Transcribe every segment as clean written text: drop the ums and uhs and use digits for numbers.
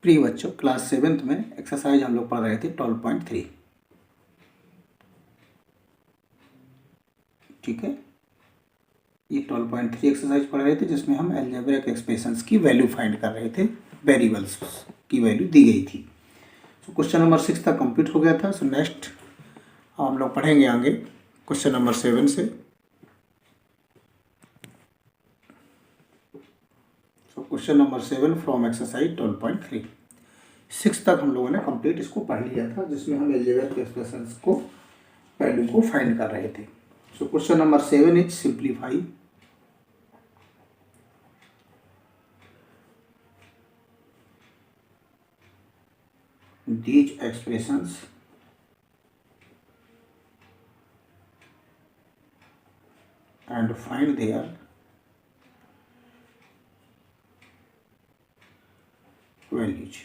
प्रिय बच्चों, class 7th में एक्सरसाइज हम लोग पढ़ रहे थे 12.3। ठीक है, ये 12.3 एक्सरसाइज पढ़ रहे थे जिसमें हम अलजेब्रिक एक्सप्रेशंस की वैल्यू फाइंड कर रहे थे। वेरिएबल्स की वैल्यू दी गई थी। तो क्वेश्चन नंबर 6 तक कंप्लीट हो गया था। सो नेक्स्ट हम लोग पढ़ेंगे आगे क्वेश्चन नंबर 7 से। Question number 7 from exercise 12.3। 6 तक हम लोगों ने कंप्लीट इसको पढ़ लिया था, जिसमें हम अलजेब्रिक एक्सप्रेशंस को वैल्यू को फाइंड कर रहे थे। So question number 7 is simplify these expressions and find their values।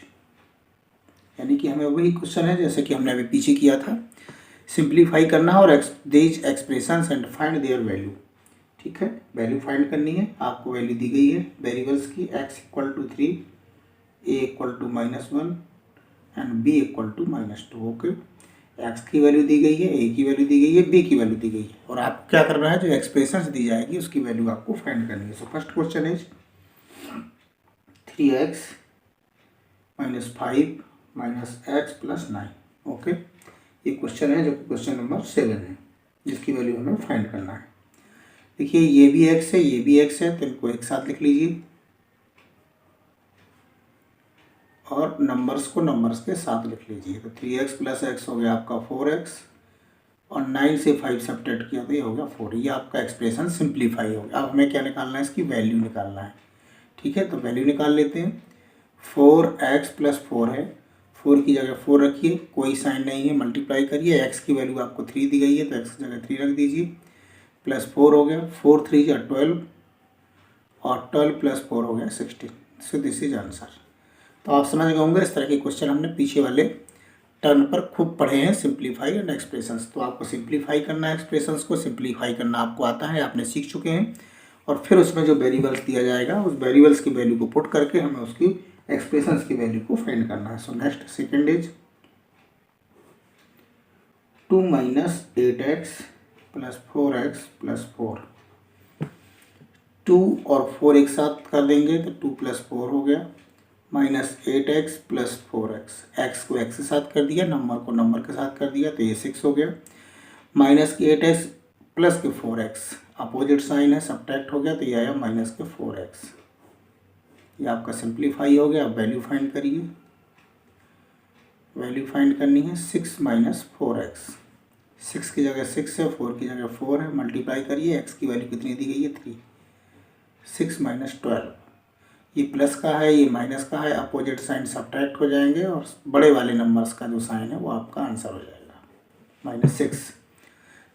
यानी कि हमें वही क्वेश्चन है जैसे कि हमने अभी पीछे किया था, सिंप्लीफाई करना है और these expressions and find their value। ठीक है, वैल्यू फाइंड करनी है। आपको वैल्यू दी गई है वेरिएबल्स की, x = 3, a = -1 and b = -2। Okay, x की वैल्यू दी गई है, a की वैल्यू दी गई है, b की वैल्यू दी गई है, और आपको क्या करना है, जो एक्सप्रेशंस दी जाएगी उसकी वैल्यू आपको फाइंड करनी है। So first question is 3x - 5 - x + 9। Okay, ये क्वेश्चन है जो क्वेश्चन नंबर 7 है, जिसकी वैल्यू हमें फाइंड करना है। देखिए, ये भी x है, ये भी x है, तो इनको एक साथ लिख लीजिए और नंबर्स को नंबर्स के साथ लिख लीजिए। तो 3x + x हो गया आपका 4x, और 9 से 5 सब्ट्रैक्ट किया तो ये हो गया 4। ये आपका एक्सप्रेशन सिंप्लीफाई हो गया। अब हमें क्या निकालना है, इसकी वैल्यू निकालना है। ठीक है, तो वैल्यू निकाल लेते हैं। 4x + 4 है, 4 की जगह 4 रखिए, कोई साइन नहीं है, मल्टीप्लाई करिए। x की वैल्यू आपको 3 दी गई है तो x की जगह 3 रख दीजिए, +4 हो गया। 4 3 = 12, और 12 + 4 हो गया 16। So this is answer. तो आप समझ गए होंगे, इस तरह के क्वेश्चन हमने पीछे वाले टर्न पर खूब पढ़े हैं, सिंप्लीफाई एंड एक्सप्रेशंस। तो आपको सिंप्लीफाई करना है, एक्सप्रेशंस को सिंप्लीफाई करना आपको आता है, आपने सीख चुके हैं। और फिर उसमें जो वेरिएबल्स दिया जाएगा, उस वेरिएबल्स की वैल्यू को पुट करके हमें उसकी एक्सप्रेशंस की वैल्यू को फाइंड करना है। So next second is 2 - 8x + 4x + 4। 2 और 4 एक साथ कर देंगे तो 2 + 4 हो गया, -8x + 4x। x को x के साथ कर दिया, नंबर को नंबर के साथ कर दिया, तो ये 6 हो गया। -8x + 4x, अपोजिट साइन है, सब्ट्रैक्ट हो गया, तो ये आया -4x। ये आपका सिंप्लीफाई हो गया। अब वैल्यू फाइंड करिए। वैल्यू फाइंड करनी है 6 - 4x। 6 की जगह 6 है, 4 की जगह 4 है, मल्टीप्लाई करिए। x की वैल्यू कितनी दी गई है, 3। 6 - 12, ये प्लस का है, ये माइनस का है, अपोजिट साइन सब्ट्रैक्ट हो जाएंगे, और बड़े वाले नंबर्स का जो साइन है वो आपका आंसर हो जाएगा, -6।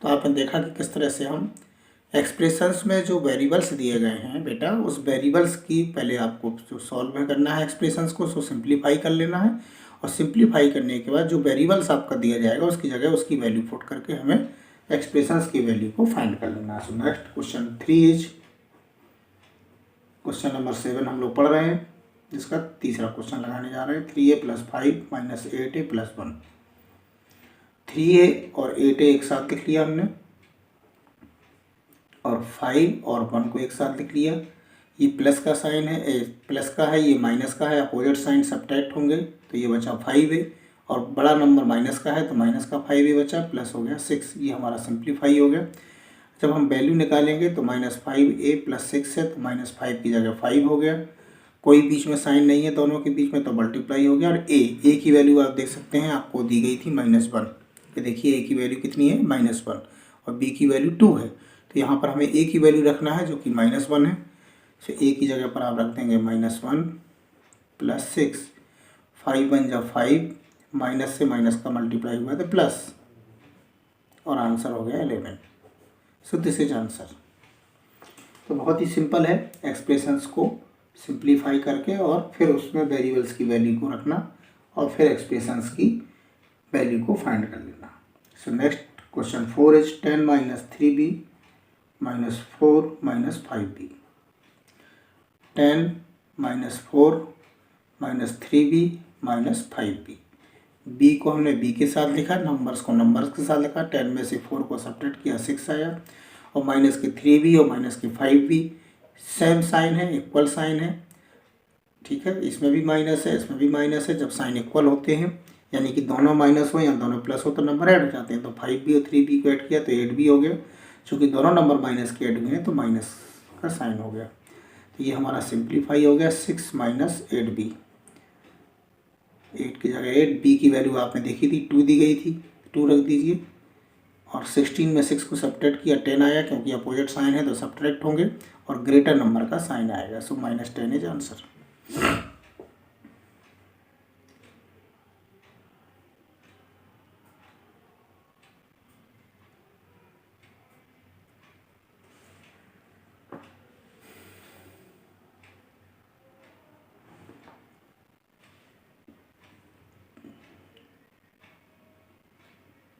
तो आपने देखा कि किस तरह से हम एक्सप्रेशंस में जो वेरिएबल्स दिए गए हैं बेटा, उस वेरिएबल्स की पहले आपको जो सॉल्व करना है एक्सप्रेशंस को, सो सिंप्लीफाई कर लेना है, और सिंप्लीफाई करने के बाद जो वेरिएबल्स आपका दिया जाएगा उसकी जगह उसकी वैल्यू पुट करके हमें एक्सप्रेशंस की वैल्यू को फाइंड कर लेना है। So next question 3 is question number 7 हम लोग पढ़ रहे हैं, जिसका तीसरा क्वेश्चन लगाने जा रहे हैं। 3a + 5 - 8a + 1। 3a और 8a एक साथ लिख लिया हमने, और 5 और 1 को एक साथ लिख लिया। ये प्लस का साइन है, प्लस का है, ये माइनस का है, अपोजिट साइन सब्ट्रैक्ट होंगे, तो ये बचा 5a, और बड़ा नंबर माइनस का है तो माइनस का 5a बचा, प्लस हो गया 6। ये हमारा सिंप्लीफाई हो गया। जब हम वैल्यू निकालेंगे तो -5a + 6 है, तो -5 की जगह 5 हो गया, कोई बीच में साइन नहीं है दोनों के बीच में, तो मल्टीप्लाई हो गया। और a की वैल्यू आप देख सकते हैं, आपको दी गई थी -1। तो देखिए a की वैल्यू कितनी है, -1, और b की वैल्यू 2 है। तो यहाँ पर हमें a की वैल्यू रखना है जो कि -1 है। तो a की जगह पर आप रख देंगे -1 + 6, 5 × 1 = 5, माइनस से माइनस का मल्टीप्लाई हुआ तो प्लस, और आंसर हो गया 11। So this is answer. तो बहुत ही सिंपल है, एक्सप्रेशंस को सिंप्लीफाई करके और फिर उसमें वेरिएबल्स की वैल्यू को रखना, और फिर एक्सप्रेशंस की वैल्यू को फाइंड कर लेना। So next question 4 is 10 - 3b - 4 - 5b। 10 - 4 -3b -5b। b को हमने b के साथ लिखा, नंबर्स को नंबर्स के साथ लिखा, 10 में से 4 को सब्ट्रैक्ट किया 6 आया, और -3b और -5b सेम साइन है, इक्वल साइन है। ठीक है, इसमें भी माइनस है, इसमें भी माइनस है। जब साइन इक्वल होते हैं यानी कि दोनों माइनस हो या दोनों प्लस हो तो नंबर ऐड हो जाते हैं। तो 5b और 3b को ऐड किया तो 8b हो गया। चूँकि दोनों नंबर माइनस के ऐड हुए हैं तो माइनस का साइन हो गया। तो ये हमारा सिंप्लीफाई हो गया 6 - 8b। 8 की जगह 8, b की वैल्यू आपने देखी थी 2 दी गई थी, 2 रख दीजिए। और 16 में 6 को सब्ट्रैक्ट किया 10 आया, क्योंकि अपोजिट साइन है तो सब्ट्रैक्ट होंगे और ग्रेटर नंबर का साइन आएगा। सो -10 इज आंसर।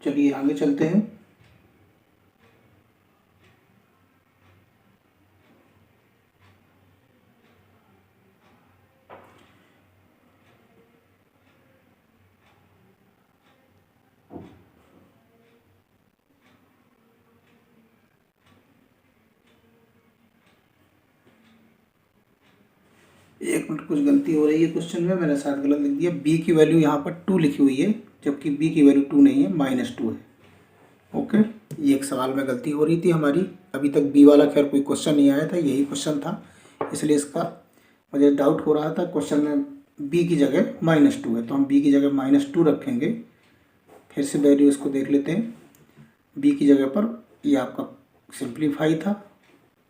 चलिए आगे चलते हैं। एक मिनट, कुछ गलती हो रही है क्वेश्चन में, मैंने शायद गलत लिख दिया। b की वैल्यू यहाँ पर 2 लिखी हुई है, जबकि b की वैल्यू 2 नहीं है, -2 है। ओके, ये एक सवाल में गलती हो रही थी हमारी। अभी तक b वाला खैर कोई क्वेश्चन नहीं आया था, यही क्वेश्चन था, इसलिए इसका मुझे डाउट हो रहा था। क्वेश्चन में b की जगह -2 है, तो हम b की जगह -2 रखेंगे। फिर से वैल्यू इसको देख लेते हैं। b की जगह पर ये आपका सिंप्लीफाई था,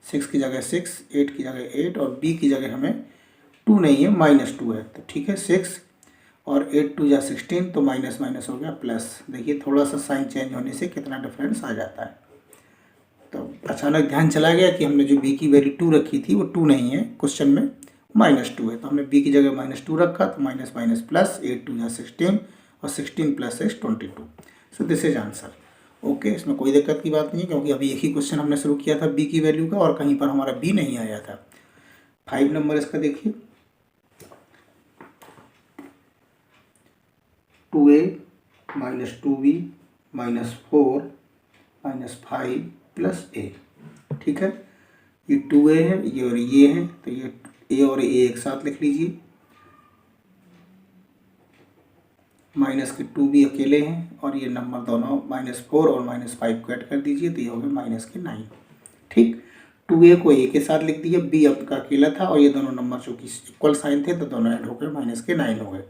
6 की जगह 6, 8 की जगह 8, और b की जगह हमें 2 नहीं है, -2 है। तो ठीक है, 6 और 8 2 जा 16, तो माइनस माइनस हो गया प्लस। देखिए थोड़ा सा साइन चेंज होने से कितना डिफरेंस आ जाता है। तो अचानक ध्यान चला गया कि हमने जो b की वैल्यू 2 रखी थी वो 2 नहीं है, क्वेश्चन में -2 है। तो हमने b की जगह -2 रखा, तो माइनस माइनस प्लस, 8 2 जा 16 और 16 + 6 22। So this is answer. Okay, इसमें कोई दिक्कत की बात नहीं है, क्योंकि अभी एक ही क्वेश्चन हमने शुरू किया था b की वैल्यू का और कहीं पर हमारा b नहीं आया था। 5 नंबर इसका देखिए, 2a - 2b -4 -5 + a। ठीक है, ये 2a है, ये और ये है, तो ये a और a एक साथ लिख लीजिए। माइनस के 2b अकेले हैं और ये नंबर दोनों -4 और -5 को ऐड कर दीजिए, तो ये हो गए -9। ठीक, 2a को a के साथ लिख दिया, b आपका अकेला था और ये दोनों नंबर चूँकि इक्वल साइन थे तो दोनों ऐड हो गए, -9 हो गए।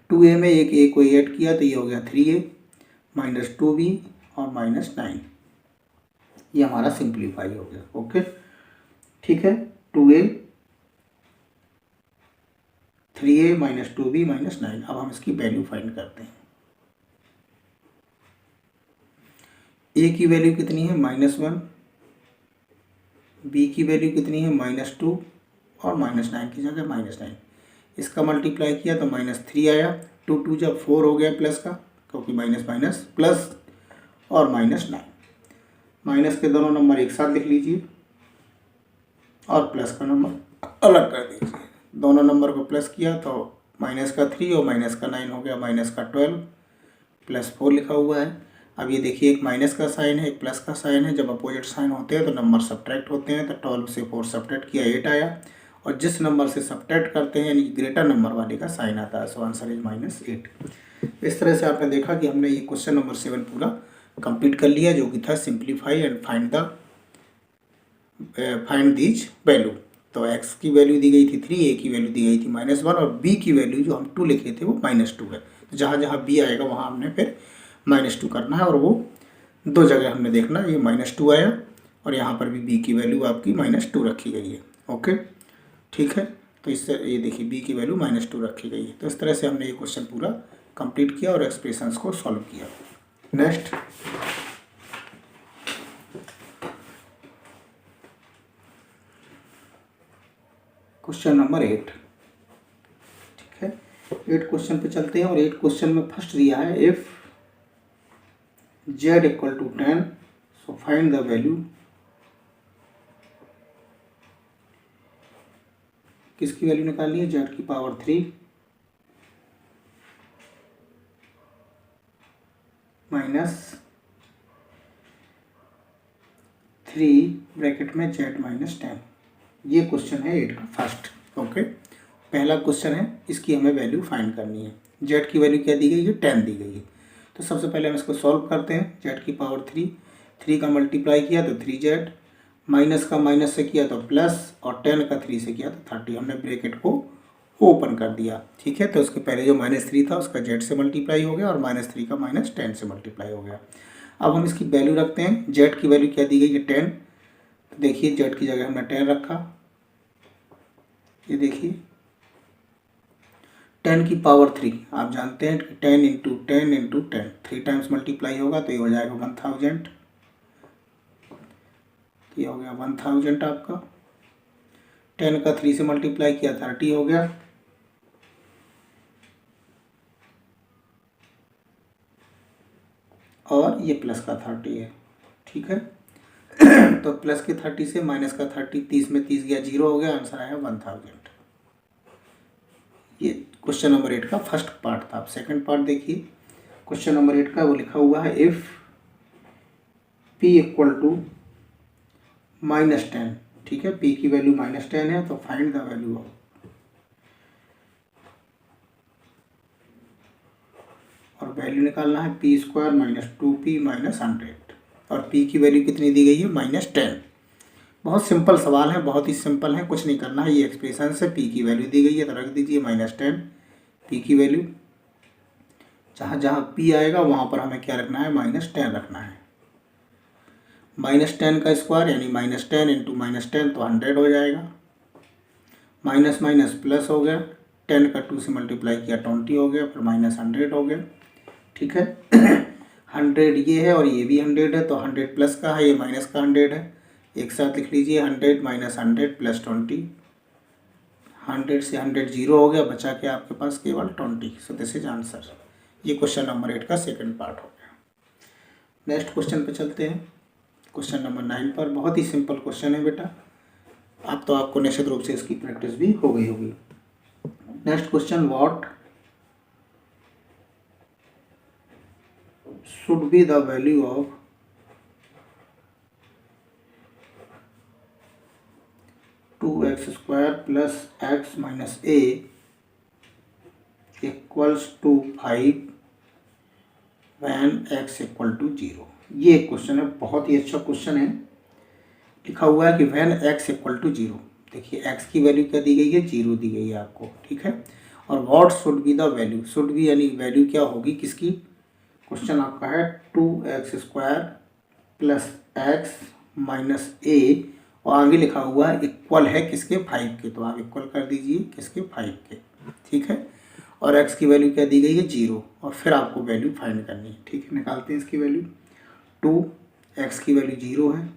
2a में एक a को ऐड किया तो ये हो गया 3a -2b और -9। ये हमारा सिंप्लीफाई हो गया। ओके, ठीक है, 2a 3a -2b -9। अब हम इसकी वैल्यू फाइंड करते हैं। a की वैल्यू कितनी है, -1, b की वैल्यू कितनी है, -2 और -9 की जगह -9। इसका मल्टीप्लाई किया तो -3 आया, 2 2 जब 4 हो गया प्लस का, क्योंकि माइनस माइनस प्लस और -9। माइनस के दोनों नंबर एक साथ लिख लीजिए और प्लस का नंबर अलग कर दीजिए। दोनों नंबर को प्लस किया तो -3 और -9 हो गया, -12 +4 लिखा हुआ है। अब ये देखिए, एक माइनस का साइन है, एक प्लस का साइन है। जब अपोजिट साइन होते हैं तो नंबर सब्ट्रैक्ट होते हैं, तो 12 से 4 सब्ट्रैक्ट किया 8 आया, और जिस नंबर से सब्ट्रैक्ट करते हैं यानी ग्रेटर नंबर वाले का साइन आता है। So answer is -8। इस तरह से आपने देखा कि हमने ये क्वेश्चन नंबर 7 पूरा कंप्लीट कर लिया, जो कि था simplify and find these value. तो x की वैल्यू दी गई थी 3, a की वैल्यू दी गई थी -1 और b की वैल्यू जो हम 2 लिखे थे वो -2 है। तो जहाँ जहाँ b आएगा वहाँ हमने फिर -2 करना है, और वो दो जगह हमने देखना, ये -2 आया और यहाँ पर भी b की वैल्यू आपकी -2 रखी गई है। ओके, ठीक है, तो इससे ये देखिए b की वैल्यू -2 रखी गई है। तो इस तरह से हमने ये क्वेश्चन पूरा कंप्लीट किया और एक्सप्रेशंस को सॉल्व किया। Next question number 8। ठीक है, 8 क्वेश्चन पे चलते हैं, और 8 क्वेश्चन में फर्स्ट दिया है if z = 10, so find the value. किसकी वैल्यू निकालनी है, z की पावर 3 -3 ब्रैकेट में z माइनस 10। ये क्वेश्चन है 8 का फर्स्ट। ओके, पहला क्वेश्चन है, इसकी हमें वैल्यू फाइंड करनी है। z की वैल्यू क्या दी गई है? 10 दी गई है। तो सबसे पहले हम इसको सॉल्व करते हैं। z की पावर 3 का मल्टीप्लाई किया तो 3z, माइनस का माइनस से किया तो प्लस, और 10 का 3 से किया तो 30। हमने ब्रैकेट को ओपन कर दिया। ठीक है, तो उसके पहले जो -3 था उसका z से मल्टीप्लाई हो गया और -3 का -10 से मल्टीप्लाई हो गया। अब हम इसकी वैल्यू रखते हैं। z की वैल्यू क्या दी गई है? 10। तो देखिए z की जगह हमने 10 रखा। ये देखिए 10 की पावर 3, आप जानते हैं कि 10 इंटू 10 इंटू 10 3 टाइम्स मल्टीप्लाई होगा तो ये हो जाएगा 1000। ये हो गया 1000 आपका। 10 का 3 से मल्टीप्लाई किया 30 हो गया। और ये प्लस का 30 है। ठीक है, तो प्लस के 30 से माइनस का 30, 30 में 30 गया 0 हो गया, आंसर आया 1000। ये क्वेश्चन नंबर 8 का फर्स्ट पार्ट था। आप सेकंड पार्ट देखिए। क्वेश्चन नंबर 8 का वो लिखा हुआ है, इफ p इक्वल टू -10। ठीक है, p की वैल्यू -10 है तो फाइंड द वैल्यू ऑफ, और वैल्यू निकालना है p² - 2p - 100, और p की वैल्यू कितनी दी गई है? -10। बहुत सिंपल सवाल है, बहुत ही सिंपल है, कुछ नहीं करना है। ये एक्सप्रेशन से p की वैल्यू दी गई है तो रख दीजिए -10। p की वैल्यू जहाँ जहाँ p आएगा वहाँ पर हमें क्या रखना है? -10 रखना है। -10 का स्क्वायर यानी -10 इंटू -10 तो 100 हो जाएगा। माइनस माइनस प्लस हो गया, 10 का 2 से मल्टीप्लाई किया 20 हो गया, फिर -100 हो गया। ठीक है, 100 ये है और ये भी 100 है, तो 100 प्लस का है, ये माइनस का 100 है। एक साथ लिख लीजिए 100 - 100 + 20। 100 से 100 0 हो गया, बचा के आपके पास केवल 20। So this is answer. ये क्वेश्चन नंबर 8 का सेकंड पार्ट हो गया। नेक्स्ट क्वेश्चन पे चलते हैं। क्वेश्चन नंबर 9 पर बहुत ही सिंपल क्वेश्चन है बेटा। अब तो आपको निश्चित रूप से इसकी प्रैक्टिस भी हो गई होगी। Next question, what should be the value of 2x² plus x minus a equals to 5 when x equal to 0। ये एक क्वेश्चन है, बहुत ही अच्छा क्वेश्चन है। लिखा हुआ है कि when x equal to 0। देखिए x की वैल्यू क्या दी गई है? 0 दी गई है आपको। ठीक है, और what should be the value, should be यानी वैल्यू क्या होगी किसकी? क्वेश्चन आपका है 2x² plus x minus a, और आगे लिखा हुआ है इक्वल है किसके? 5 के, तो आप इक्वल कर दीजिए किसके? 5 के। ठीक है, और x की वैल्यू क्या दी गई है? 0, और फिर आपको वैल्यू फाइंड करनी है। ठीक है, निकालते हैं इसकी वैल्यू। 2x की वैल्यू 0 है,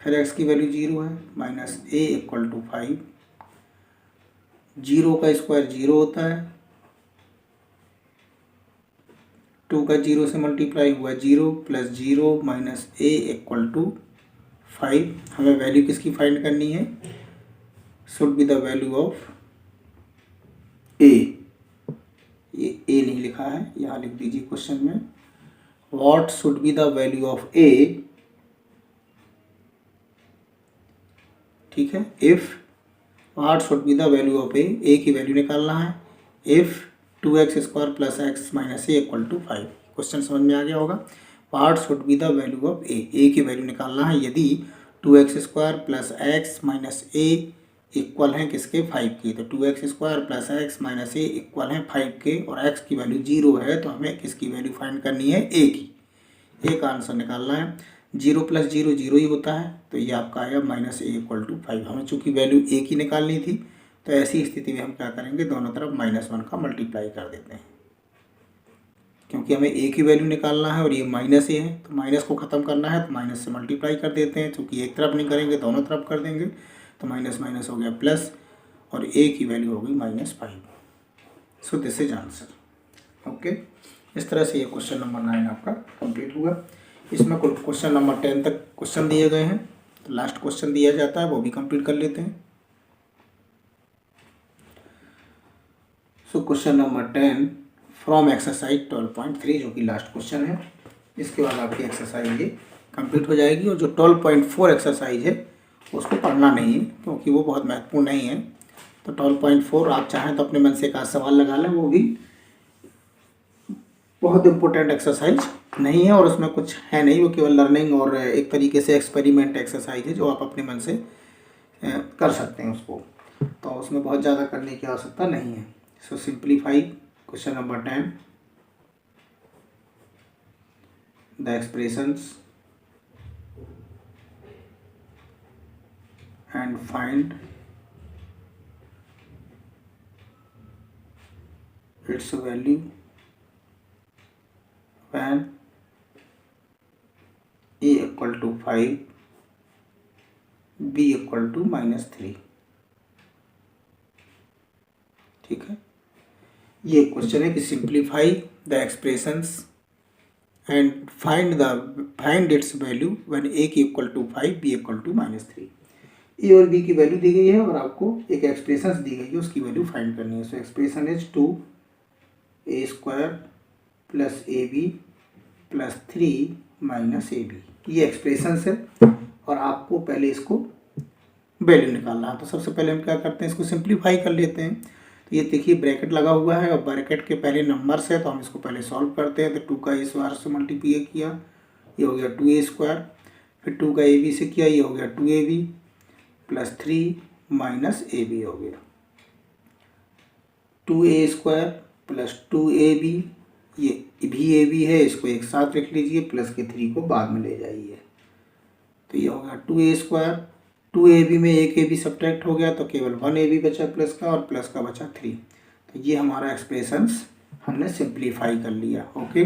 फिर x की वैल्यू 0 है, माइनस a इक्वल टू 5। 0 का स्क्वायर 0 होता है, 2 का 0 से मल्टीप्लाई हुआ 0 plus 0 minus a equal to 5। हमें वैल्यू किसकी फाइंड करनी है? Should be the value of a। ये a नहीं लिखा है, यहाँ लिख दीजिए क्वेश्चन में, what should be the value of a। ठीक है, if what should be the value of a की वैल्यू निकालना है। If 2x² plus x minus a equal to 5। Question समझ में आ गया होगा। What should be the value of a की वैल्यू निकालना है। यदि 2x² plus x minus a equal हैं किसके? 5 के, तो 2x² plus x minus a equal हैं 5 के, और x की वैल्यू 0 है, तो हमें किसकी वैल्यू फाइंड करनी है? a की। a का आंसर निकालना है। 0 प्लस 0 0 ही होता है, तो ये आपका आया -a इक्वल टू 5। हमें चूँकि वैल्यू a की निकालनी थी, तो ऐसी स्थिति में हम क्या करेंगे? दोनों तरफ -1 का मल्टीप्लाई कर देते हैं, क्योंकि हमें a की वैल्यू निकालना है और ये -a है, तो माइनस को ख़त्म करना है तो माइनस से मल्टीप्लाई कर देते हैं। चूँकि एक तरफ नहीं करेंगे, दोनों तरफ कर देंगे, तो माइनस माइनस हो गया प्लस, और a की वैल्यू हो गई -5। So this is answer. Okay, इस तरह से ये क्वेश्चन नंबर 9 आपका कंप्लीट हुआ। इसमें कुल क्वेश्चन नंबर 10 तक क्वेश्चन दिए गए हैं, तो लास्ट क्वेश्चन दिया जाता है, वो भी कंप्लीट कर लेते हैं। So question number 10, from exercise 12.3 जो कि लास्ट क्वेश्चन है। इसके बाद आपकी एक्सरसाइज ये कंप्लीट हो जाएगी और जो 12.4 एक्सरसाइज है उसको पढ़ना नहीं है क्योंकि वो बहुत महत्वपूर्ण नहीं है। तो 12.4 आप चाहें तो अपने मन से एक आध सवाल लगा लें, वो भी बहुत इम्पोर्टेंट एक्सरसाइज नहीं है और उसमें कुछ है नहीं, वो केवल लर्निंग और एक तरीके से एक्सपेरिमेंट एक्सरसाइज है जो आप अपने मन से कर सकते हैं उसको, तो उसमें बहुत ज़्यादा करने की आवश्यकता नहीं है। So simplify question number 10 the expressions and find its value when a equal to 5 b equal to -3। ठीक है, ये क्वेश्चन है कि simplify the expressions and find its value when a की equal to 5 b equal to -3। A और B की value दी गई है और आपको एक एक्सप्रेशंस दी गई है, उसकी वैल्यू फाइंड करनी है। सो expression is 2a² plus ab plus 3 minus ab, ये एक्सप्रेशंस है और आपको पहले इसको वैल्यू निकालना है। तो सबसे पहले हम क्या करते हैं, इसको सिंप्लीफाई कर लेते हैं। तो ये देखिए ब्रैकेट लगा हुआ है और ब्रैकेट के पहले नंबर्स है तो हम इसको पहले सॉल्व करते हैं। तो 2 का a स्क्वायर से मल्टीप्लाई किया, ये हो गया 2a², फिर 2 का ab से किया, ये हो गया 2ab प्लस 3 माइनस ab हो गया 2a² प्लस 2ab, ये भी ab है, इसको एक साथ रख लीजिए, प्लस के 3 को बाद में ले जाइए। तो ये हो गया 2a², 2ab में एक ab सब्ट्रैक्ट हो गया तो केवल 1ab बचा प्लस का, और प्लस का बचा 3। तो ये हमारा एक्सप्रेशंस हमने सिंप्लीफाई कर लिया। ओके,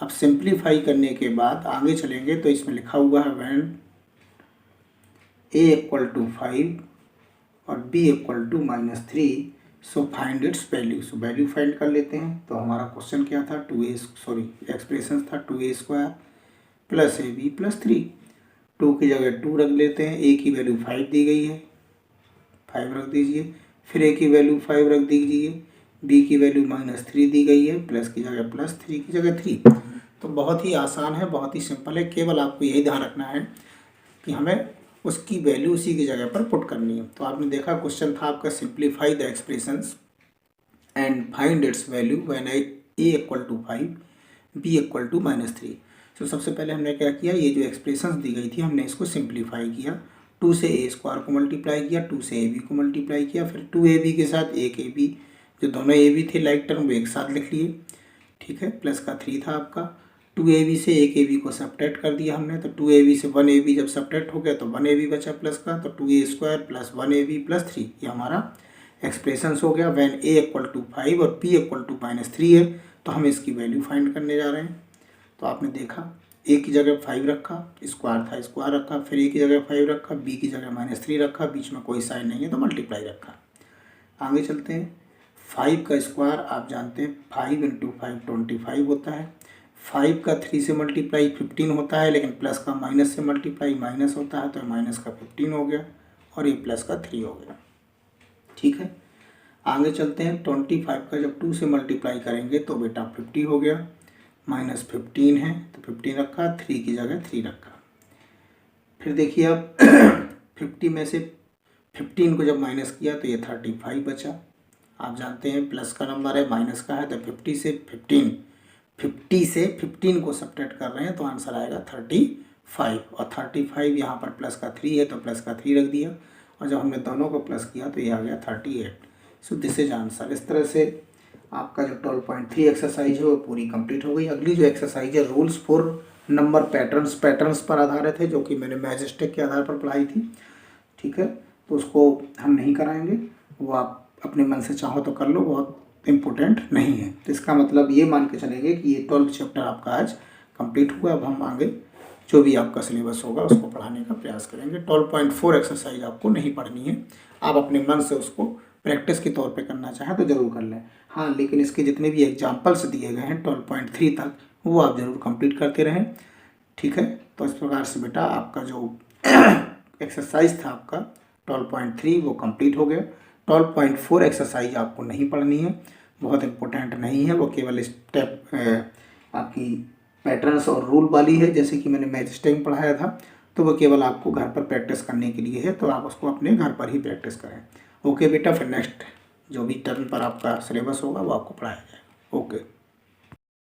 अब सिंप्लीफाई करने के बाद आगे चलेंगे तो इसमें लिखा हुआ है व्हेन a इक्वल टू 5 और b equal to -3 so find its value. So value find कर लेते हैं। तो हमारा क्वेश्चन क्या था, एक्सप्रेशन था 2a² प्लस ab प्लस 3। 2 की जगह 2 रख लेते हैं, a की वैल्यू 5 दी गई है, 5 रख दीजिए, फिर a की वैल्यू 5 रख दीजिए, b की वैल्यू -3 दी गई है, प्लस की जगह प्लस, 3 की जगह 3। तो बहुत ही आसान है, बहुत ही सिंपल है, केवल आपको यही ध्यान रखना है कि हमें उसकी वैल्यू उसी की जगह पर पुट करनी है। तो आपने देखा क्वेश्चन था आपका simplify the expressions and find its value when a equal to 5 b equal to -3। तो सबसे पहले हमने क्या किया, ये जो एक्सप्रेशंस दी गई थी हमने इसको सिंप्लीफाई किया। 2 से a² को मल्टीप्लाई किया, 2 से ab को मल्टीप्लाई किया, फिर 2ab के साथ एक ab, जो दोनों ab थे लाइक टर्म वो एक साथ लिख लिए। ठीक है, प्लस का 3 था आपका, 2ab से एक ab को सब्ट्रैक्ट कर दिया हमने, तो 2ab से 1ab जब सब्ट्रैक्ट हो गया तो 1ab बचा प्लस का, तो 2a² प्लस 1ab प्लस 3, ये हमारा एक्सप्रेशंस हो गया। व्हेन a इक्वल टू 5 और b इक्वल टू -3 है तो हम इसकी वैल्यू फाइंड करने जा रहे हैं। तो आपने देखा a की जगह 5 रखा, स्क्वायर था स्क्वायर रखा, फिर a की जगह 5 रखा, b की जगह -3 रखा, बीच में कोई साइन नहीं है तो मल्टीप्लाई रखा। आगे चलते हैं। 5 का स्क्वायर आप जानते हैं 5 × 5 25 होता है। 5 का 3 से मल्टीप्लाई 15 होता है, लेकिन प्लस का माइनस से मल्टीप्लाई माइनस होता है, तो माइनस का 15 हो गया और ये प्लस का 3 हो गया। ठीक है, आगे चलते हैं। 25 का जब 2 से मल्टीप्लाई करेंगे तो बेटा 50 हो गया, -15 है तो 15 रखा, 3 की जगह 3 रखा। फिर देखिए अब 50 में से 15 को जब माइनस किया तो ये 35 बचा। आप जानते हैं प्लस का नंबर है, माइनस का है, तो 50 से 15 को सब्ट्रैक्ट कर रहे हैं तो आंसर आएगा 35, और 35 यहाँ पर प्लस का 3 है तो प्लस का 3 रख दिया, और जब हमने दोनों को प्लस किया तो ये आ गया 38। So this is answer. इस तरह से आपका जो 12.3 एक्सरसाइज है वो पूरी कंप्लीट हो गई। अगली जो एक्सरसाइज है रूल्स फॉर नंबर पैटर्न्स पर आधारित है, जो कि मैंने मैजिस्टिक के आधार पर पढ़ाई थी। ठीक है, तो उसको हम नहीं कराएंगे, वो आप अपने मन से चाहो तो कर लो, बहुत इम्पोर्टेंट नहीं है। तो इसका मतलब ये मान के चलेंगे कि ये 12 चैप्टर आपका आज कंप्लीट हुआ। अब हम आगे जो भी आपका सिलेबस होगा उसको पढ़ाने का प्रयास करेंगे। 12.4 एक्सरसाइज आपको नहीं पढ़नी है, आप अपने मन से उसको प्रैक्टिस के तौर पे करना चाहें तो ज़रूर कर लें। हाँ, लेकिन इसके जितने भी एग्जाम्पल्स दिए गए हैं 12.3 तक वो आप ज़रूर कंप्लीट करते रहें। ठीक है, तो इस प्रकार से बेटा आपका जो एक्सरसाइज था आपका 12.3 वो कंप्लीट हो गया। 12.4 एक्सरसाइज आपको नहीं पढ़नी है, बहुत इम्पोर्टेंट नहीं है, वो केवल स्टेप आपकी पैटर्न्स और रूल वाली है, जैसे कि मैंने मैथ स्टेप पढ़ाया था, तो वो केवल आपको घर पर प्रैक्टिस करने के लिए है, तो आप उसको अपने घर पर ही प्रैक्टिस करें। ओके बेटा, फिर नेक्स्ट जो भी टर्म पर आपका सिलेबस होगा वो आपको पढ़ाया जाएगा। ओके।